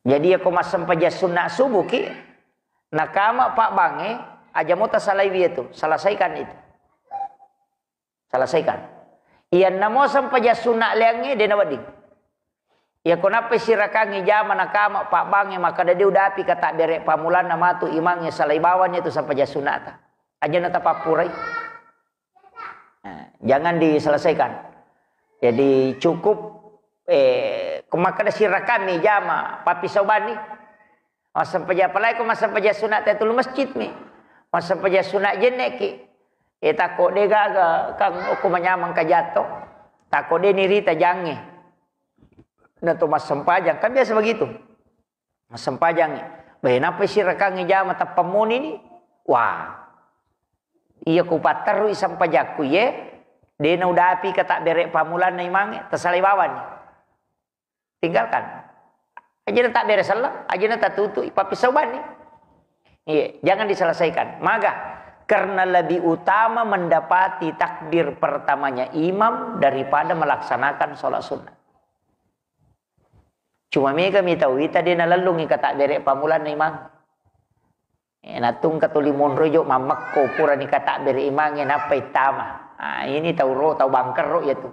Jadi aku masam paja sunat subuh ki. Nakama pak bange aja mau tasalai itu, selesaikan itu. Selesaikan. Ia namo sampaja sunat leange de nawading. Ia kenapa sirakangi jama nakama pak bange maka dia udah api kata berek pamulan nama tu imangnya salai bawannya itu sampaja sunat. Aja nata papurai. Nah, jangan diselesaikan. Jadi cukup kumaka da sirakami jama papi saubani. Masam paja palai ko masam paja sunat tetul masjid mi. Masam paja sunat jenek ki. Takut dia gaga kang aku menyamang kajato. Takut dia nirita jange. Nah tu masam pajang kan biasa begitu. Masam pajang. Kenapa sirakangi jama tapamuni ni? Wah. Iya ku pataru isam pajaku ye. Dia udah api kata berek pamulan na imange tersalai bawan. Tinggalkan. Aja tak beres salah, aja tak tutu papi sauban nih. Iya, jangan diselesaikan. Maka karena lebih utama mendapati takbir pertamanya imam daripada melaksanakan sholat sunnah. Cuma mereka tahu tadi nalalungi kata berek pamulan na imang. Natung katulimon rojo mamak ko pura ni kata berek imangnya napa itama. Ini tahu ro tahu bangker ro ya tuh.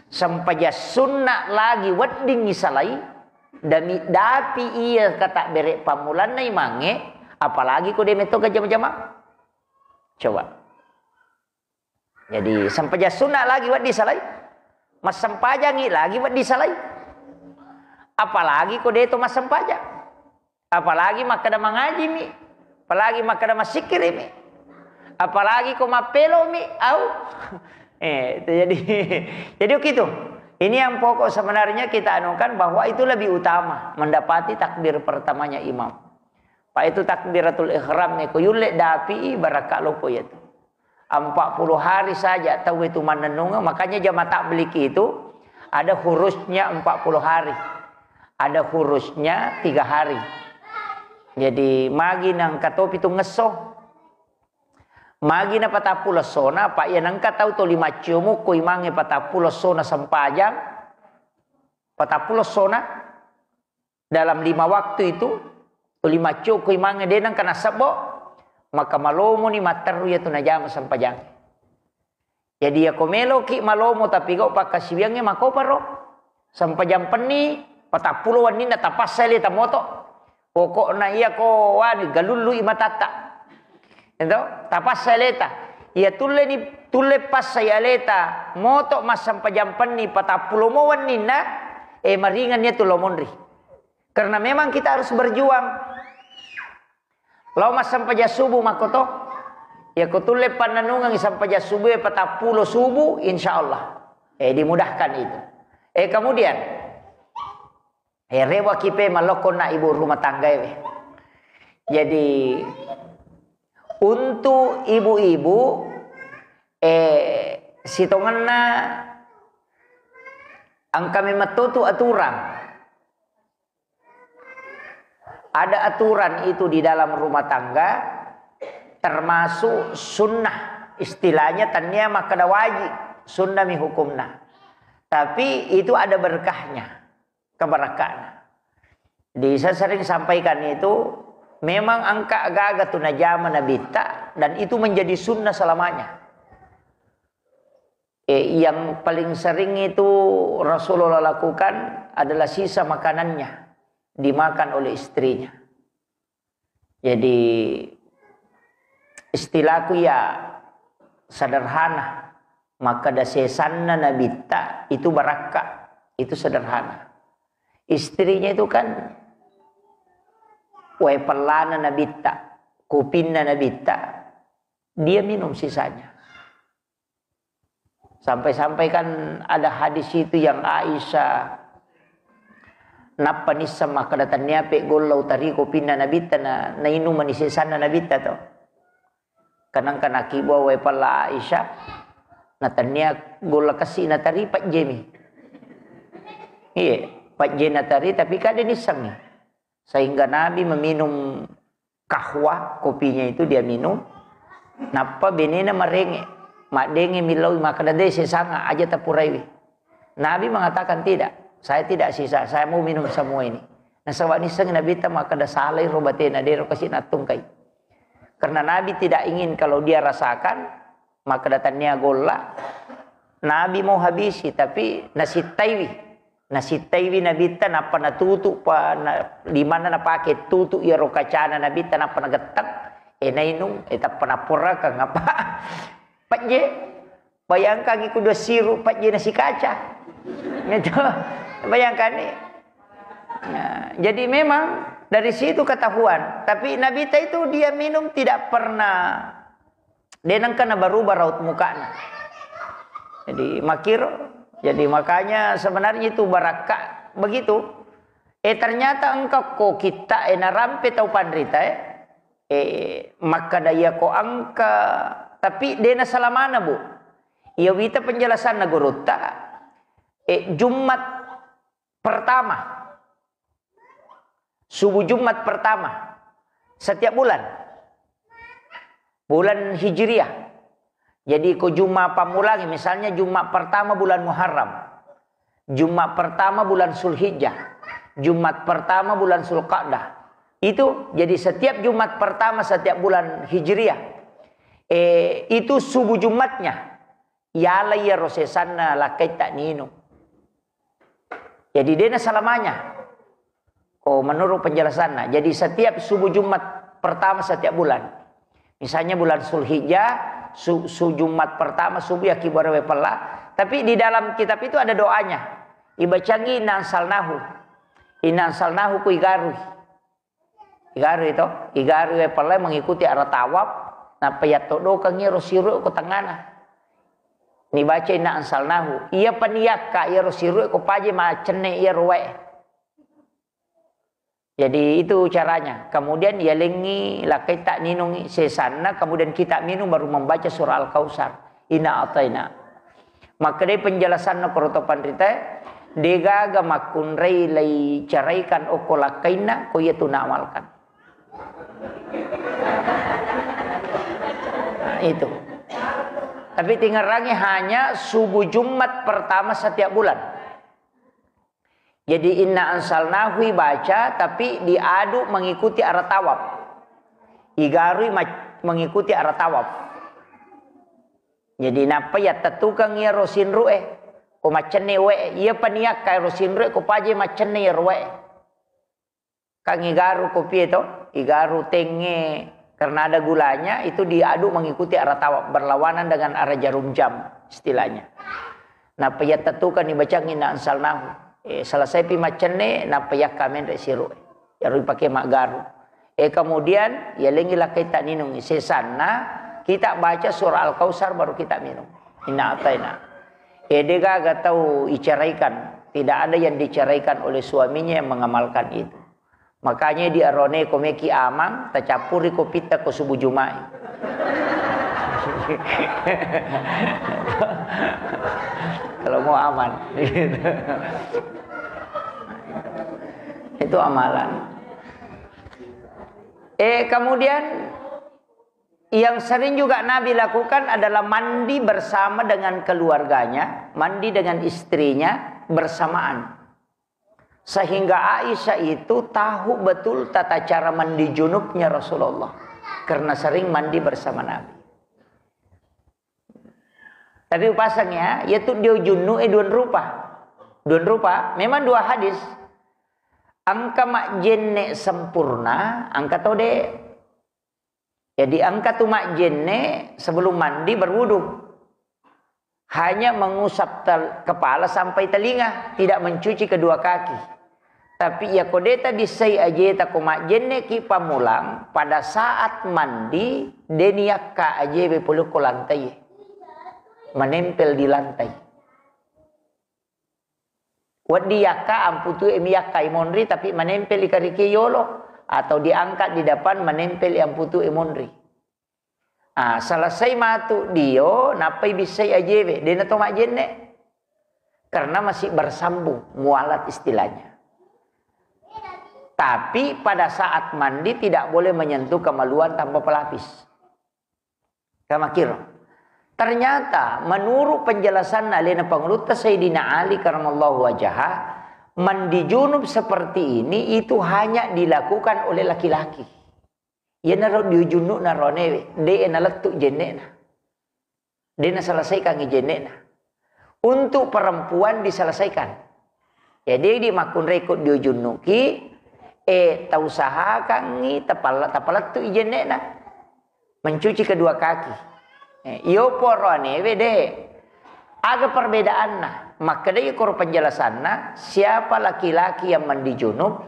Sampai sunnah lagi wedding misalai dami dapi iya kata berek pamulan na imange apalagi ko dia meto ke jama-jama. Coba. Jadi sampai sunnah lagi weddi salai. Mas sampajangi lagi weddi salai. Apalagi ko dia itu mas sampajang. Apalagi makada mengaji mi. Apalagi makada masikir mi. Apalagi ko mapelo mi au. Jadi begitu. Ini yang pokok sebenarnya kita anukan bahwa itu lebih utama mendapati takbir pertamanya imam. Pak itu takbiratul ihram ni ko yulle dapi baraka lopo itu. 40 hari saja tahu itu manenunga makanya jama tak beliki itu ada hurusnya 40 hari. Ada hurusnya 3 hari. Jadi magi nang katopi itu ngesoh. Magi na patapulo sona pak ya nangka tahu to 5 cumu ko imange patapulo sona sampajang patapulo sona dalam 5 waktu itu 5 cu ko imange de nang kana sabo maka malomo ni mataru ya tunajama sampajang. Jadi ya komelo ki malomo tapi go pakasibiange mako paro sampajang peni patapulo wanina tapasale tamoto pokok na iya ko wani galulu imatata. Ento tapas saleta ia tulle pas saya leta moto mas sampajampan ni patapulo mo wanina maringan niya tulomonri karena memang kita harus berjuang lau mas sampaja subuh makoto ya ko tulle pananungang sampaja subuh patapulo subuh insyaallah dimudahkan itu kemudian rewa kipe malokon na ibu rumah tangga jadi untuk ibu-ibu sitonganna ang kami matutu aturan. Ada aturan itu di dalam rumah tangga termasuk sunnah. Istilahnya tanya makada wajib, sunnah mi hukumna. Tapi itu ada berkahnya, keberkahan. Saya sering sampaikan itu memang angka gaga tunajama nabita dan itu menjadi sunnah selamanya. Yang paling sering itu Rasulullah lakukan adalah sisa makanannya dimakan oleh istrinya. Jadi istilahku ya sederhana, maka dasesanna nabita itu barakah, itu sederhana. Istrinya itu kan pelana nabita, kupinna nabita, dia minum sisanya. Sampai-sampai kan ada hadis itu yang Aisyah napa nisa maka datanya pe gollau tari kupinna nabita na inuman sisana nabita to. Kanang kanaki bawa pala Aisyah natanya golla kasih natari pak jemi. Iya, pak jena tari tapi kada nisang nih. Sehingga Nabi meminum kahwa, kopinya itu dia minum. Napa benena merenge, mak denge milau maka dade sesanga aja tapuraiwi. Nabi mengatakan tidak, saya tidak sisa, saya mau minum semua ini. Nah sawak nisang Nabi ta maka da salai robatena dero kasih natung kai. Karena Nabi tidak ingin kalau dia rasakan maka datangnya golla. Nabi mau habisi tapi nasi taiwi Nabi ta napa na tutu pa di mana na pakai tutu ya rokacana Nabi ta napa na getak nainung eta panapura ka ngapa patje bayangkan iku do siru patje nasi kaca gitu bayangkan nih. Nah, jadi memang dari situ ketahuan tapi Nabi ta itu dia minum tidak pernah denang kana berubah raut mukanya. Jadi jadi makanya sebenarnya itu barakah begitu. Ternyata engkau ko kita narampe tau pandrita maka daya ko angka tapi dena salamana bu. Iya wita penjelasan na guruta Jumat pertama subuh Jumat pertama setiap bulan Hijriah. Jadi ko Jumat pamulangi misalnya Jumat pertama bulan Muharram, Jumat pertama bulan Zulhijjah, Jumat pertama bulan Zulqa'dah. Itu jadi setiap Jumat pertama setiap bulan Hijriah. Itu subuh Jumatnya. Ya la ya rosesanna lakai tak nino. Jadi dia selamanya. Menurut penjelasannya. Jadi setiap subuh Jumat pertama setiap bulan. Misalnya bulan Zulhijjah, Jumat pertama subuh ya kibarawe pala. Tapi di dalam kitab itu ada doanya. Ibacangi inna ansalnahu ku igaru. Igaru itu, igaru we pala mengikuti arah tawaf. Nah payat todo kangi rosiru ku tangana. Ni baca inna ansalnahu. Ia paniaka ia rosiru ku paje ma cenne ia ruwe. Jadi itu caranya. Kemudian ia lengi lakai tak ninungi sesana. Kemudian kita minum baru membaca surah Al-Kautsar. Inna ataina. Maka dari penjelasan na protopan rita. Degaga makun rei lay caraikan oko lakaina. Ko ia tu amalkan. Nah, itu. Tapi tinggal lagi hanya subuh Jumat pertama setiap bulan. Jadi inna ansalnahu baca tapi diadu mengikuti arah tawaf. Igarui mengikuti arah tawaf. Jadi napa ya tetukang ya rosin ru'e. Ko macene we ia paniak kay rosin ru'e ko paje macene ya ru'e. Kang igaru ko pieto, igaru tenge karena ada gulanya itu diadu mengikuti arah tawaf berlawanan dengan arah jarum jam istilahnya. Napa ya tetukan dibaca inna ansalnahu. Selesai pi macene napa ya kamen resiru ya ru pakai mak garu kemudian ya lengi lakai tak ninung sesana kita baca surah Al-Kautsar baru kita minum inna ataina dega ga tahu icaraikan tidak ada yang dicaraikan oleh suaminya yang mengamalkan itu makanya di arone komeki amang tacapuri ko pita ko subuh Jumat. Kalau mau aman itu amalan. Kemudian yang sering juga Nabi lakukan adalah mandi bersama dengan keluarganya, mandi dengan istrinya bersamaan. Sehingga Aisyah itu tahu betul tata cara mandi junubnya Rasulullah karena sering mandi bersama Nabi. Tapi pasangnya yaitu dia junub dua rupa. Memang dua hadis. Angka mak jenne sempurna, angka tode. Jadi angka tu mak jenne sebelum mandi berwudu. Hanya mengusap kepala sampai telinga, tidak mencuci kedua kaki. Tapi ya kodeta bisai aja tak mak jenne ki pamulang pada saat mandi deniak ka aja be puluh ko lantai. Menempel di lantai. Wadiyaka amputu emiyaka imonri tapi menempel di kariki yolo atau diangkat di depan menempel amputu imonri. Selesai matu dio napai bisa ajebe dena to majenne karena masih bersambung mualat istilahnya. Tapi pada saat mandi tidak boleh menyentuh kemaluan tanpa pelapis. Kama kira. Ternyata menurut penjelasan alina pengurut Sayyidina Ali karamallahu wajhah mandi junub seperti ini itu hanya dilakukan oleh laki-laki. Ya naro di junub naronewe, dia naletuk jenekna. Dia selesaikan jenekna. Untuk perempuan diselesaikan. Jadi di makun rekod di junub ki tausahakan ni tapaletuk jenekna. Mencuci kedua kaki. Yo poronewe de. Ada perbedaan nah. Maka dari kor penjelasannya, siapa laki-laki yang mandi junub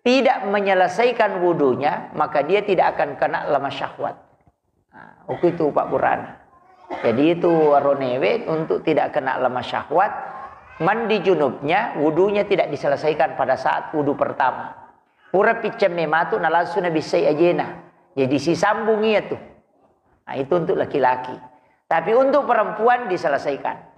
tidak menyelesaikan wudunya, maka dia tidak akan kena lama syahwat. Nah, itu Pak Burhan. Jadi itu ronewe untuk tidak kena lama syahwat, mandi junubnya, wudunya tidak diselesaikan pada saat wudu pertama. Pura picam mematu nalasuna bisai ajena. Jadi si sambungnya tuh. Nah, itu untuk laki-laki. Tapi untuk perempuan diselesaikan.